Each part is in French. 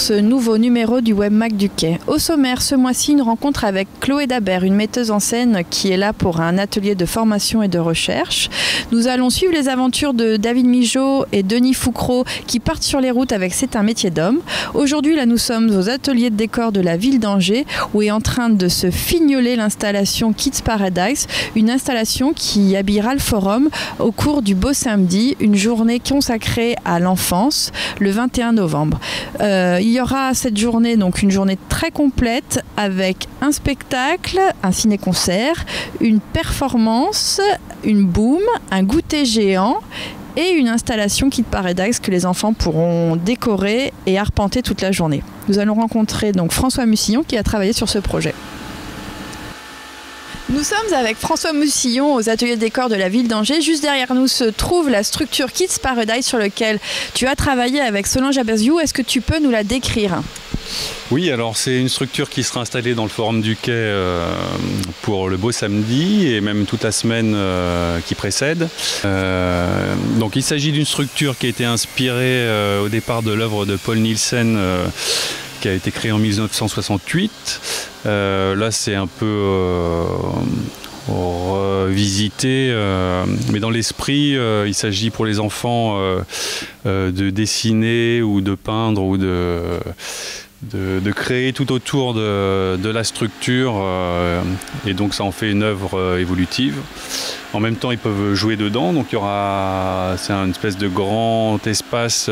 ce nouveau numéro du Webmac du Quai. Au sommaire, ce mois-ci, une rencontre avec Chloé Dabert, une metteuse en scène qui est là pour un atelier de formation et de recherche. Nous allons suivre les aventures de David Migeot et Denis Foucreau qui partent sur les routes avec C'est un métier d'homme. Aujourd'hui, là, nous sommes aux ateliers de décor de la ville d'Angers où est en train de se fignoler l'installation Kids Paradise, une installation qui habillera le forum au cours du Beau Samedi, une journée consacrée à l'enfance, le 21 novembre. Il y aura cette journée, donc une journée très complète avec un spectacle, un ciné-concert, une performance, une boum, un goûter géant et une installation Kids Paradise que les enfants pourront décorer et arpenter toute la journée. Nous allons rencontrer donc François Mussillon qui a travaillé sur ce projet. Nous sommes avec François Mussillon aux ateliers de décor de la ville d'Angers. Juste derrière nous se trouve la structure Kids Paradise sur laquelle tu as travaillé avec Solange Aberziou. Est-ce que tu peux nous la décrire ? Oui, alors c'est une structure qui sera installée dans le Forum du Quai pour le Beau Samedi et même toute la semaine qui précède. Donc il s'agit d'une structure qui a été inspirée au départ de l'œuvre de Paul Nielsen qui a été créée en 1968. Là c'est un peu revisité, mais dans l'esprit il s'agit pour les enfants de dessiner ou de peindre ou de créer tout autour de la structure et donc ça en fait une œuvre évolutive. En même temps ils peuvent jouer dedans, donc c'est une espèce de grand espace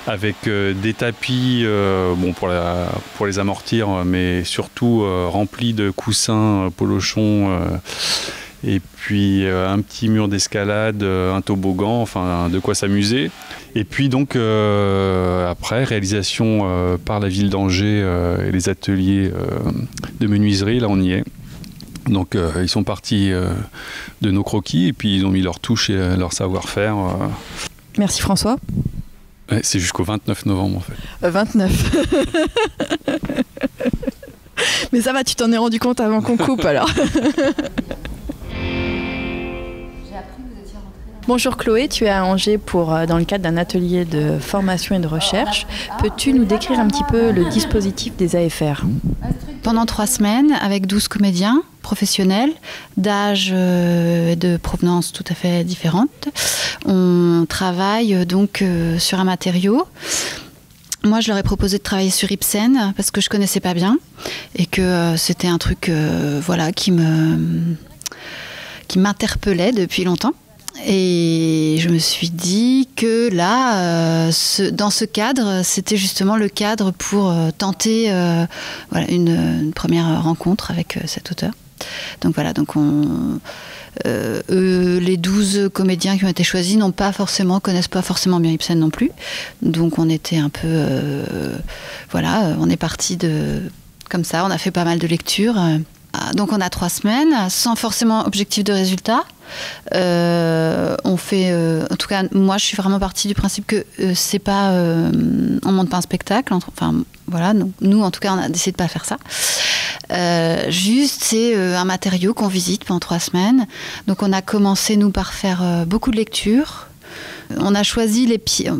avec des tapis pour les amortir, mais surtout remplis de coussins, polochons et puis un petit mur d'escalade, un toboggan, enfin de quoi s'amuser. Et puis donc après, réalisation par la ville d'Angers et les ateliers de menuiserie, là on y est. Donc ils sont partis de nos croquis et puis ils ont mis leur touche et leur savoir-faire. Merci François. Ouais, c'est jusqu'au 29 novembre en fait. 29. Mais ça va, tu t'en es rendu compte avant qu'on coupe alors. Bonjour Chloé, tu es à Angers dans le cadre d'un atelier de formation et de recherche. Peux-tu nous décrire un petit peu le dispositif des AFR ? Pendant 3 semaines, avec 12 comédiens professionnels, d'âge et de provenance tout à fait différentes, on travaille donc sur un matériau. Moi, je leur ai proposé de travailler sur Ibsen parce que je connaissais pas bien et que c'était un truc qui m'interpellait depuis longtemps. Et je me suis dit que là, dans ce cadre, c'était justement le cadre pour tenter une première rencontre avec cet auteur. Donc voilà, les 12 comédiens qui ont été choisis connaissent pas forcément bien Ibsen non plus. Donc on était un peu... on est parti comme ça, on a fait pas mal de lectures. Donc on a 3 semaines, sans forcément objectif de résultat. On fait, en tout cas, moi je suis vraiment partie du principe que c'est pas, on monte pas un spectacle. Enfin voilà, donc, nous en tout cas on a décidé de pas faire ça. Juste c'est un matériau qu'on visite pendant 3 semaines. Donc on a commencé nous par faire beaucoup de lectures. On a choisi les pièces.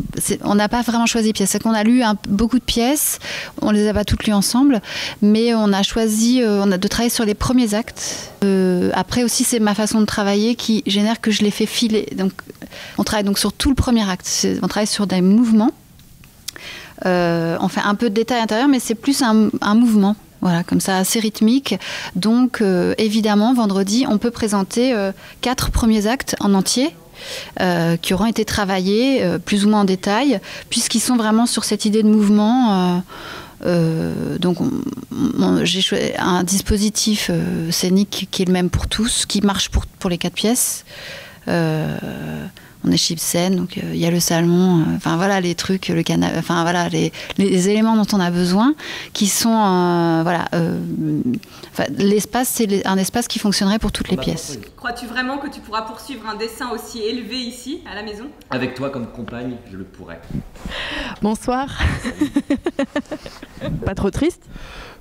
On n'a pas vraiment choisi les pièces. C'est qu'on a lu beaucoup de pièces. On les a pas toutes lues ensemble, mais on a choisi de travailler sur les premiers actes. Après aussi, c'est ma façon de travailler qui génère que je les fais filer. Donc, on travaille donc sur tout le premier acte. On travaille sur des mouvements. On fait un peu de détail intérieur, mais c'est plus un mouvement. Voilà, comme ça, assez rythmique. Donc, évidemment, vendredi, on peut présenter 4 premiers actes en entier. Qui auront été travaillés plus ou moins en détail, puisqu'ils sont vraiment sur cette idée de mouvement. Donc j'ai choisi un dispositif scénique qui est le même pour tous, qui marche pour les 4 pièces. On est chez Ibsen, donc il y a le salon, enfin voilà les trucs, le canapé, enfin voilà les éléments dont on a besoin, qui sont l'espace, c'est un espace qui fonctionnerait pour toutes les pièces. Crois-tu vraiment que tu pourras poursuivre un dessin aussi élevé ici, à la maison ? Avec toi comme compagne, je le pourrais. Bonsoir. Pas trop triste ?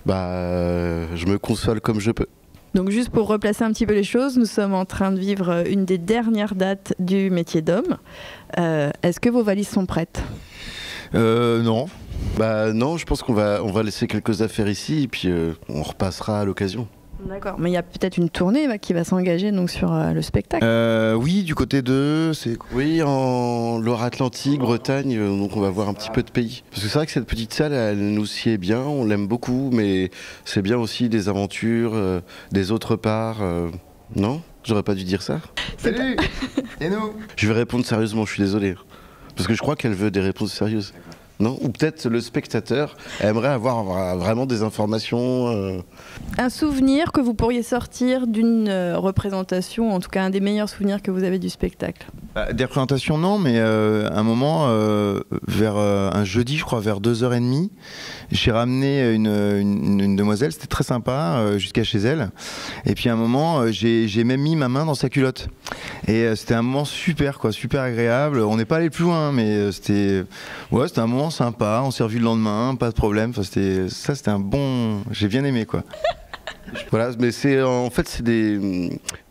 Je me console comme je peux. Donc juste pour replacer un petit peu les choses, nous sommes en train de vivre une des dernières dates du métier d'homme. Est-ce que vos valises sont prêtes ? Non. Bah non, je pense qu'on va laisser quelques affaires ici et puis on repassera à l'occasion. D'accord, mais il y a peut-être une tournée qui va s'engager donc sur le spectacle. Oui, du côté de... Oui, en Loire-Atlantique, Bretagne, donc on va voir un petit peu de pays. Parce que c'est vrai que cette petite salle, elle nous sied bien, on l'aime beaucoup, mais c'est bien aussi des aventures des autres parts. Non ? J'aurais pas dû dire ça. Salut. Et nous ? Je vais répondre sérieusement, je suis désolé. Parce que je crois qu'elle veut des réponses sérieuses. Non ? Ou peut-être le spectateur aimerait avoir vraiment des informations. Un souvenir que vous pourriez sortir d'une représentation, en tout cas un des meilleurs souvenirs que vous avez du spectacle. Des représentations, non, mais un moment, vers un jeudi, je crois, vers 2h30, j'ai ramené une demoiselle, c'était très sympa, jusqu'à chez elle. Et puis à un moment, j'ai même mis ma main dans sa culotte. Et c'était un moment super, quoi, super agréable. On n'est pas allé plus loin, mais c'était un moment sympa. On s'est revu le lendemain, pas de problème. Enfin, c'était un bon... J'ai bien aimé, quoi. Voilà, mais c'est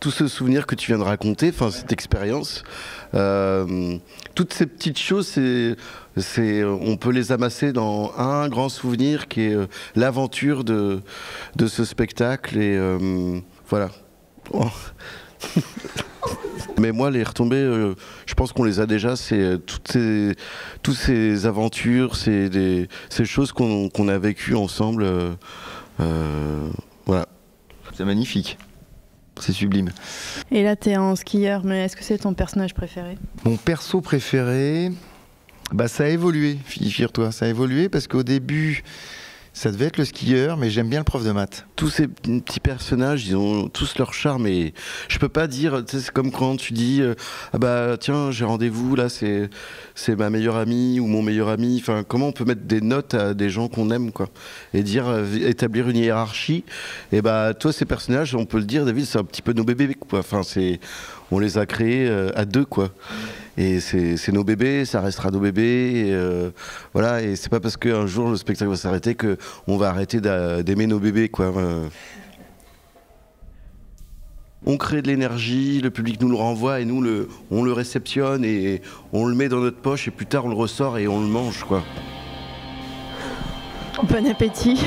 tout ce souvenir que tu viens de raconter, enfin cette expérience, toutes ces petites choses, on peut les amasser dans un grand souvenir qui est l'aventure de ce spectacle et voilà. Oh. Mais moi, les retombées, je pense qu'on les a déjà. C'est toutes ces aventures, ces choses qu'on a vécues ensemble. Voilà. C'est magnifique. C'est sublime. Et là, t'es en skieur, mais est-ce que c'est ton personnage préféré ? Mon perso préféré, ça a évolué, figure-toi. Ça a évolué parce qu'au début, ça devait être le skieur, mais j'aime bien le prof de maths. Tous ces petits personnages, ils ont tous leur charme et je peux pas dire, c'est comme quand tu dis ah bah tiens, j'ai rendez-vous là, c'est ma meilleure amie ou mon meilleur ami. Enfin, comment on peut mettre des notes à des gens qu'on aime, quoi, et dire établir une hiérarchie. Et bah toi, ces personnages, on peut le dire, David, c'est un petit peu nos bébés, quoi. Enfin, on les a créés à deux, quoi. Et c'est nos bébés, ça restera nos bébés. Et voilà, et c'est pas parce qu'un jour le spectacle va s'arrêter qu'on va arrêter d'aimer nos bébés, quoi. On crée de l'énergie, le public nous le renvoie et nous on le réceptionne et on le met dans notre poche et plus tard on le ressort et on le mange, quoi. Bon appétit.